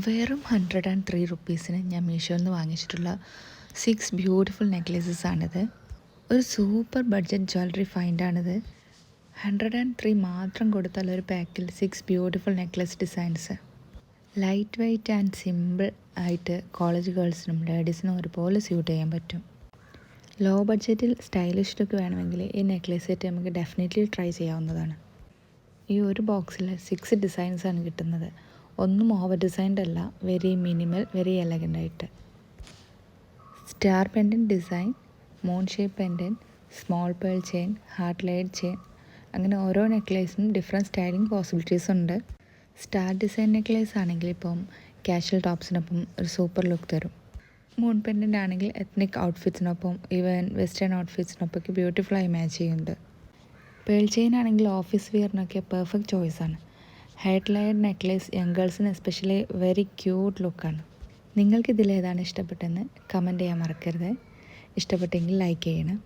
വെറും 103 റുപ്പീസിന് ഞാൻ മീഷോയിൽ നിന്ന് വാങ്ങിച്ചിട്ടുള്ള 6 ബ്യൂട്ടിഫുൾ നെക്ലേസസ് ആണിത്. ഒരു സൂപ്പർ ബഡ്ജറ്റ് ജ്വല്ലറി ഫൈൻഡാണിത്. 103 മാത്രം കൊടുത്താൽ ഒരു പാക്കിൽ 6 beautiful necklace designs. Light weight and simple ആയിട്ട് കോളേജ് ഗേൾസിനും ലേഡീസിനും ഒരുപോലെ സ്യൂട്ട് ചെയ്യാൻ പറ്റും. ലോ ബഡ്ജറ്റിൽ സ്റ്റൈലിഷ് ലുക്ക് വേണമെങ്കിൽ ഈ നെക്ലേസ് സെറ്റ് നമുക്ക് ഡെഫിനറ്റ്ലി ട്രൈ ചെയ്യാവുന്നതാണ്. ഈ ഒരു ബോക്സിൽ 6 ഡിസൈൻസാണ് കിട്ടുന്നത്. ഒന്നും ഓവർ ഡിസൈൻഡ് അല്ല, വെരി മിനിമൽ, വെരി എലഗൻ്റ് ആയിട്ട്. Star pendant design, moon shape pendant, small pearl chain, heart laid chain, അങ്ങനെ ഓരോ നെക്ലേസിനും ഡിഫറെൻറ്റ് സ്റ്റൈലിംഗ് പോസിബിലിറ്റീസ് ഉണ്ട്. സ്റ്റാർ ഡിസൈൻ നെക്ലേസ് ആണെങ്കിൽ ഇപ്പം കാഷ്വൽ ടോപ്സിനൊപ്പം ഒരു സൂപ്പർ ലുക്ക് തരും. മൂൺ പെൻഡൻ്റ് ആണെങ്കിൽ എത്നിക് ഔട്ട്ഫിറ്റ്സിനൊപ്പം ഈവൻ വെസ്റ്റേൺ ഔട്ട്ഫിറ്റ്സിനൊപ്പം ബ്യൂട്ടിഫുള്ളായി മാച്ച് ചെയ്യുന്നുണ്ട്. പേൾ ചെയിൻ ആണെങ്കിൽ ഓഫീസ് വിയറിനൊക്കെ പെർഫെക്റ്റ് ചോയ്സാണ്. ഹെഡ് ലൈഡ് നെക്ലേസ് യങ് ഗേൾസിന് എസ്പെഷ്യലി വെരി ക്യൂട്ട് ലുക്കാണ്. നിങ്ങൾക്കിതിലേതാണ് ഇഷ്ടപ്പെട്ടതെന്ന് കമൻറ്റ് ചെയ്യാൻ മറക്കരുത്. ഇഷ്ടപ്പെട്ടെങ്കിൽ ലൈക്ക് ചെയ്യണം.